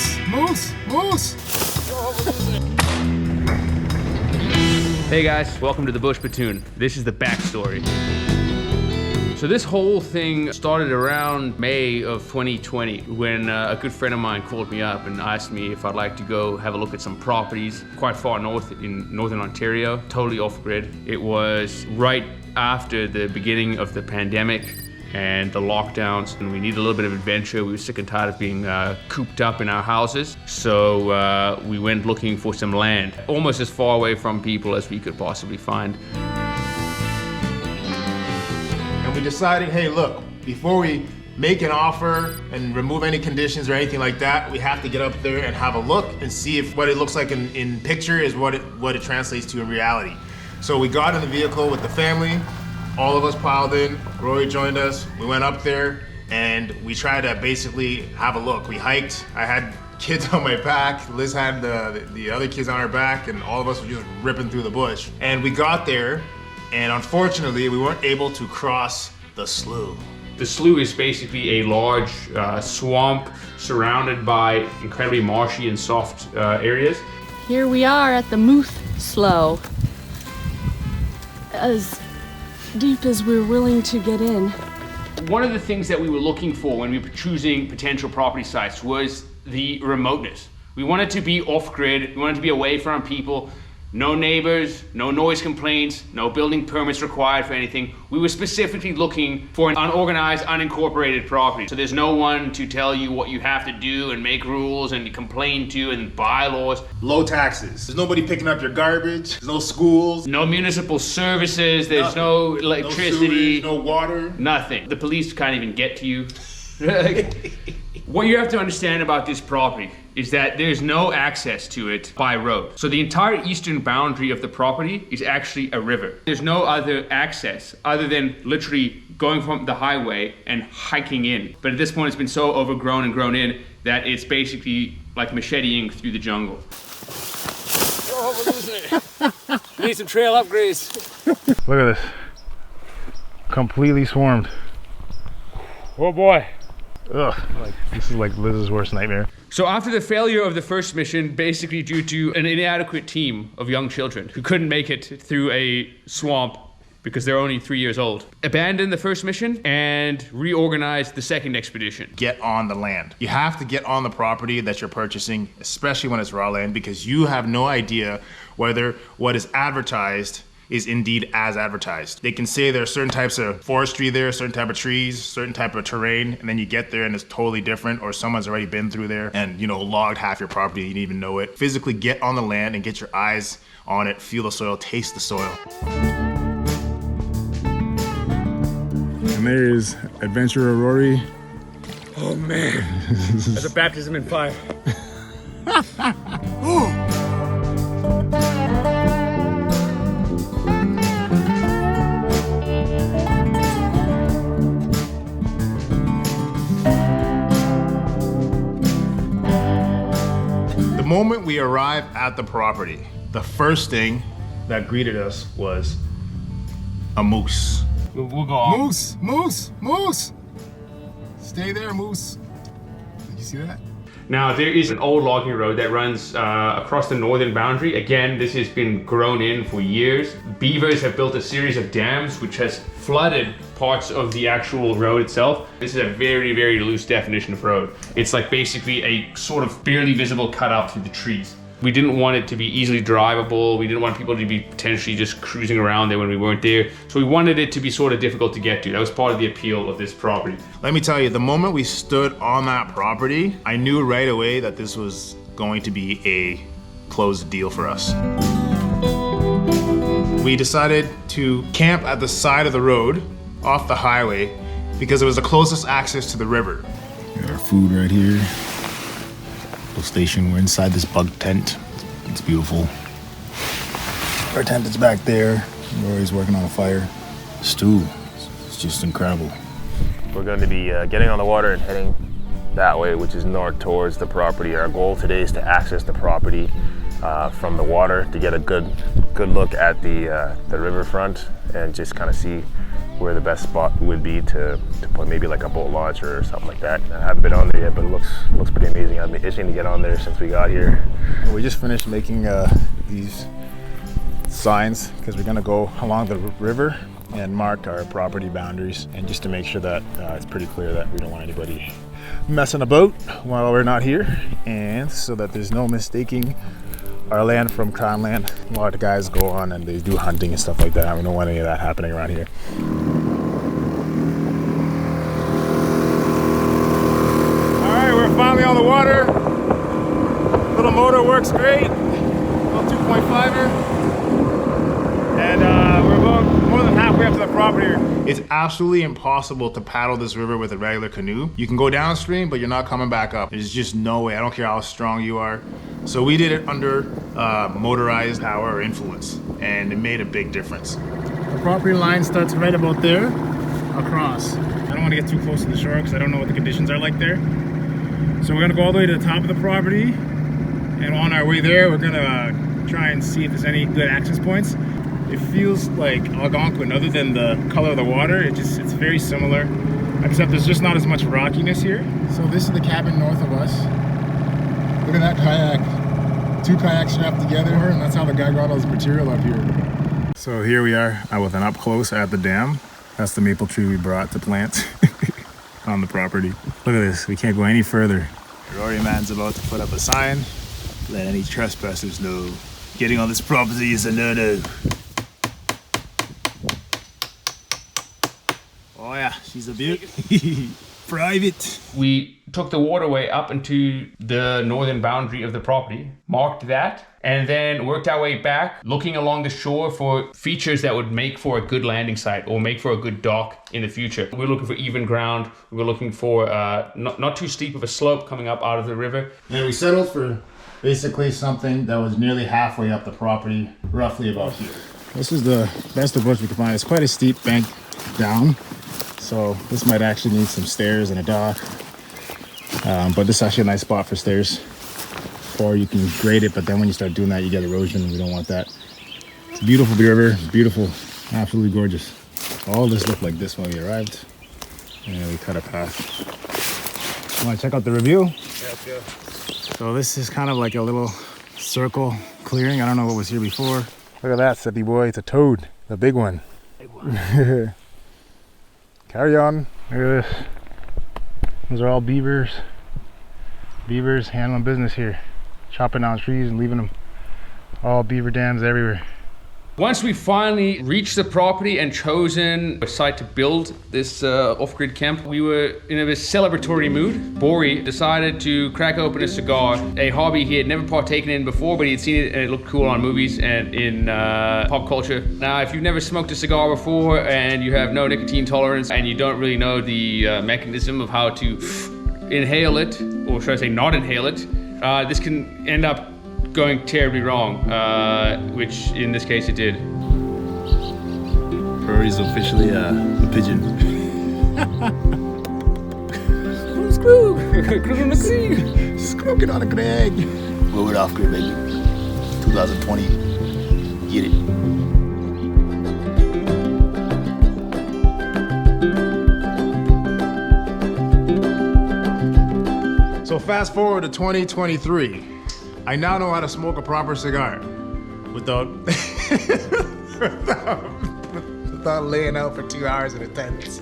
Moose! Moose! Moose! Hey guys, welcome to the Bushplatoon. This is the backstory. So this whole thing started around May of 2020 when a good friend of mine called me up and asked me if I'd like to go have a look at some properties quite far north in Northern Ontario, totally off-grid. It was right after the beginning of the pandemic and the lockdowns, and we needed a little bit of adventure. We were sick and tired of being cooped up in our houses, so we went looking for some land, almost as far away from people as we could possibly find. And we decided, hey, look, before we make an offer and remove any conditions or anything like that, we have to get up there and have a look and see if what it looks like in picture is what it translates to in reality. So we got in the vehicle with the family. All of us piled in, Rory joined us, we went up there and we tried to basically have a look. We hiked, I had kids on my back, Liz had the other kids on her back, and all of us were just ripping through the bush. And we got there, and unfortunately we weren't able to cross the slough. The slough is basically a large swamp surrounded by incredibly marshy and soft areas. Here we are at the Moose Slough. As deep as we're willing to get in. One of the things that we were looking for when we were choosing potential property sites was the remoteness. We wanted to be off-grid, we wanted to be away from people, no neighbors, no noise complaints, no building permits required for anything. We were specifically looking for an unorganized, unincorporated property. So there's no one to tell you what you have to do and make rules and complain to and bylaws. Low taxes. There's nobody picking up your garbage. There's no schools. No municipal services. There's no electricity. No sewage, no water. Nothing. The police can't even get to you. What you have to understand about this property is that there's no access to it by road. So the entire eastern boundary of the property is actually a river. There's no other access other than literally going from the highway and hiking in. But at this point, it's been so overgrown and grown in that it's basically like macheteing through the jungle. Oh, we're losing it. We need some trail upgrades. Look at this. Completely swarmed. Oh boy. Ugh, this is like Liz's worst nightmare. So after the failure of the first mission, basically due to an inadequate team of young children who couldn't make it through a swamp because they're only 3 years old, abandoned the first mission and reorganized the second expedition. Get on the land. You have to get on the property that you're purchasing, especially when it's raw land, because you have no idea whether what is advertised is indeed as advertised. They can say there are certain types of forestry there, certain type of trees, certain type of terrain, and then you get there and it's totally different, or someone's already been through there and, you know, logged half your property, you didn't even know it. Physically get on the land and get your eyes on it, feel the soil, taste the soil. And there is Adventurer Rory. Oh man, that's a baptism in fire. The moment we arrived at the property, the first thing that greeted us was a moose. We'll go on. Moose! Moose! Moose! Stay there, moose. Did you see that? Now there is an old logging road that runs across the northern boundary. Again, this has been grown in for years. Beavers have built a series of dams which has flooded parts of the actual road itself. This is a very, very loose definition of road. It's like basically a sort of barely visible cutout through the trees. We didn't want it to be easily drivable. We didn't want people to be potentially just cruising around there when we weren't there. So we wanted it to be sort of difficult to get to. That was part of the appeal of this property. Let me tell you, the moment we stood on that property, I knew right away that this was going to be a closed deal for us. We decided to camp at the side of the road off the highway because it was the closest access to the river. We got our food right here. Little station, we're inside this bug tent. It's beautiful. Our tent is back there. Rory's working on a fire. Stew, it's just incredible. We're going to be getting on the water and heading that way, which is north towards the property. Our goal today is to access the property from the water to get a good look at the riverfront and just kind of see where the best spot would be to put maybe like a boat launch or something like that. I haven't been on there yet, but it looks pretty amazing. I've been itching to get on there since we got here. We just finished making these signs because we're gonna go along the river and mark our property boundaries, and just to make sure that it's pretty clear that we don't want anybody messing about while we're not here, and so that there's no mistaking our land from crown land. A lot of guys go on and they do hunting and stuff like that. We don't want any of that happening around here. All right, we're finally on the water. Little motor works great. Little 2.5er. And we're about more than halfway up to the property. It's absolutely impossible to paddle this river with a regular canoe. You can go downstream, but you're not coming back up. There's just no way. I don't care how strong you are. So we did it under motorized power or influence, and it made a big difference. The property line starts right about there, across. I don't want to get too close to the shore because I don't know what the conditions are like there. So we're gonna go all the way to the top of the property, and on our way there, we're gonna try and see if there's any good access points. It feels like Algonquin, other than the color of the water. It's very similar, except there's just not as much rockiness here. So this is the cabin north of us. Look at that kayak. 2 kayaks strapped together, and that's how the guy got all his material up here. So here we are with an up close at the dam. That's the maple tree we brought to plant on the property. Look at this, we can't go any further. Rory man's about to put up a sign. Let any trespassers know getting on this property is a no-no. Oh yeah, she's a beaut. Private. We took the waterway up into the northern boundary of the property, marked that, and then worked our way back, looking along the shore for features that would make for a good landing site or make for a good dock in the future. We're looking for even ground. We're looking for not too steep of a slope coming up out of the river. And we settled for basically something that was nearly halfway up the property, roughly about here. This is the best of what we could find. It's quite a steep bank down, so this might actually need some stairs and a dock. But this is actually a nice spot for stairs, or you can grade it, but then when you start doing that, you get erosion, and we don't want that. It's a beautiful river, beautiful, absolutely gorgeous. All this looked like this when we arrived, and we cut a path. Want to check out the review? Yeah, let's go. So this is kind of like a little circle clearing. I don't know what was here before. Look at that, Sippy boy. It's a toad, the big one. Carry on. Look at this. Those are all beavers. Beavers handling business here. Chopping down trees and leaving them. All beaver dams everywhere. Once we finally reached the property and chosen a site to build this off-grid camp, we were in a celebratory mood. Bori decided to crack open a cigar, a hobby he had never partaken in before, but he had seen it and it looked cool on movies and in pop culture. Now, if you've never smoked a cigar before and you have no nicotine tolerance and you don't really know the mechanism of how to inhale it, or should I say not inhale it, this can end up going terribly wrong, which in this case it did. Rory's officially a pigeon. Screw! Screw on the sea! Scroking on a Greg. Move it off grid, baby. 2020. Get it. So fast forward to 2023. I now know how to smoke a proper cigar without without laying out for 2 hours in a tent.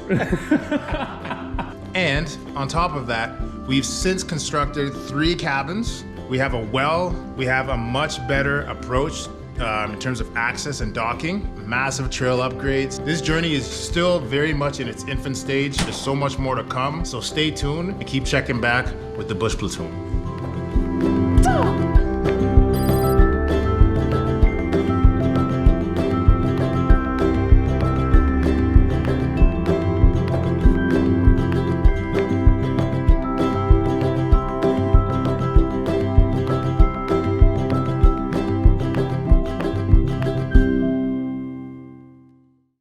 And on top of that, we've since constructed 3 cabins. We have a well. We have a much better approach in terms of access and docking. Massive trail upgrades. This journey is still very much in its infant stage. There's so much more to come. So stay tuned and keep checking back with the Bushplatoon.